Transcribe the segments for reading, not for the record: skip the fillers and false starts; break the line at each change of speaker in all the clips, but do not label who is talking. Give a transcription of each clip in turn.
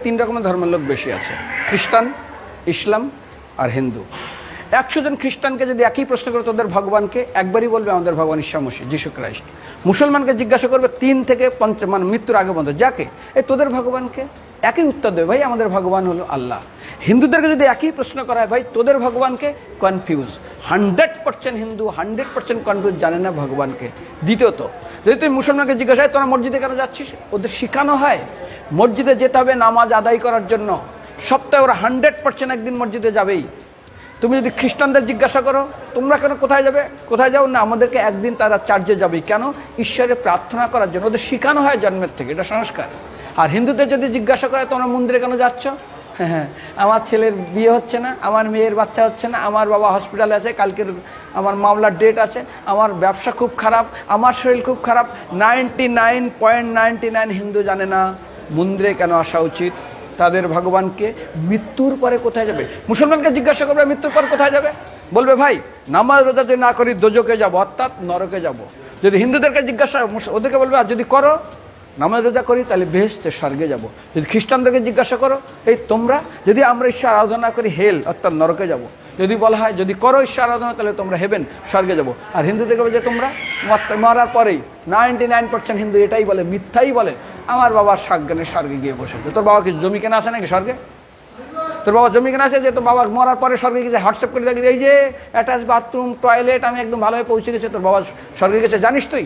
তিন রকমের ধর্মের লোক বেশি আছে, খ্রিস্টান, ইসলাম আর হিন্দু। 100 জন খ্রিস্টানকে যদি একই প্রশ্ন করে তোদের ভগবানকে, একবারই বলবে আমাদের ভগবান ঈসা মসিহ, যিশু ক্রাইস্ট। মুসলমানকে জিজ্ঞাসা করবে 3 থেকে 5 মানে মৃত্যুর আগে পর্যন্ত, যাকে এই তোদের ভগবানকে, একই উত্তর দেবে, ভাই আমাদের ভগবান হলো আল্লাহ। হিন্দুদেরকে যদি একই প্রশ্ন করা হয়, ভাই তোদের ভগবানকে, কনফিউজ। 100% হিন্দু 100% কনফিউজ, জানে না ভগবানকে। দ্বিতীয়ত, যদি তুই মুসলমানকে জিজ্ঞাসা হয় তোরা মসজিদে কেন যাচ্ছিস, ওদের শেখানো হয় মসজিদে যেতে হবে নামাজ আদায় করার জন্য। সপ্তাহে ওরা 100% একদিন মসজিদে যাবেই। তুমি যদি খ্রিস্টানদের জিজ্ঞাসা করো তোমরা কেন কোথায় যাবে, কোথায় যাও না, আমাদেরকে একদিন তারা চার্চে যাবে। কেন? ঈশ্বরে প্রার্থনা করার জন্য। ওদের শেখানো হয় জন্মের থেকে, এটা সংস্কার। আর হিন্দুদের যদি জিজ্ঞাসা করে তোমরা মন্দিরে কেন যাচ্ছ, হ্যাঁ আমার ছেলের বিয়ে হচ্ছে না, আমার মেয়ের বাচ্চা হচ্ছে না, আমার বাবা হসপিটালে আছে, কালকের আমার মামলার ডেট আছে, আমার ব্যবসা খুব খারাপ, আমার শরীর খুব খারাপ। 99.99 হিন্দু জানে না মন্দিরে কেন আসা উচিত, তাদের ভগবানকে মৃত্যুর পরে কোথায় যাবে। মুসলমানকে জিজ্ঞাসা করবে মৃত্যুর পর কোথায় যাবে, বলবে ভাই নামাজ রোজা যদি না করি দোজকে যাব, অর্থাৎ নরকে যাব। যদি হিন্দুদেরকে জিজ্ঞাসা, ওদেরকে বলবে আর যদি করো নামাজ রোজা করি তাহলে বেহেশতে স্বর্গে যাব। যদি খ্রিস্টানদেরকে জিজ্ঞাসা করো, এই তোমরা যদি আমরা ঈশ্বর আরাধনা করি হেল অর্থাৎ নরকে যাব। যদি বলা হয় যদি করো ঈশ্বর আরাধনা তাহলে তোমরা হেবেন স্বর্গে যাব। আর হিন্দুদেরকে বলে যে তোমরা মরার পরেই 99% হিন্দু এটাই বলে, মিথ্যাই বলে, আমার বাবার সাজ্ঞানে স্বর্গে গিয়ে বসেছে। তোর বাবা কি জমি কেনা আছে নাকি স্বর্গে? তোর বাবা জমি কেনা আছে যে তোর বাবা মরার পরে স্বর্গে গেছে হোয়াটসঅ্যাপ করে দেখি এই যে অ্যাটাচ বাথরুম টয়লেট আমি একদম ভালোভাবে পৌঁছে গেছে, তোর বাবা স্বর্গে গেছে জানিস তুই?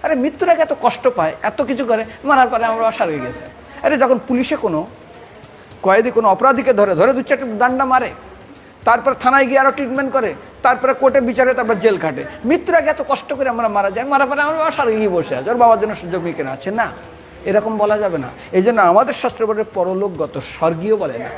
আরে মৃত্যুর আগে এত কষ্ট পায়, এত কিছু করে, মারার পরে আমার বাবা স্বর্গে গেছে। আরে যখন পুলিশে কোনো কয়েদি কোনো অপরাধীকে ধরে 2-4টা ডান্ডা মারে, তারপর থানায় গিয়ে আরও ট্রিটমেন্ট করে, তারপরে কোর্টে বিচারে, তারপর জেল কাটে, মৃত্যুর আগে এত কষ্ট করে আমরা মারা যাই, মারা পরে আমার বাবা স্বর্গে গিয়ে বসে আছে, ওর বাবার জন্য জমি কেনা আছে না, এরকম বলা যাবে না। এই জন্য আমাদের শাস্ত্র বলে পরলোকগত, স্বর্গীয় বলে না।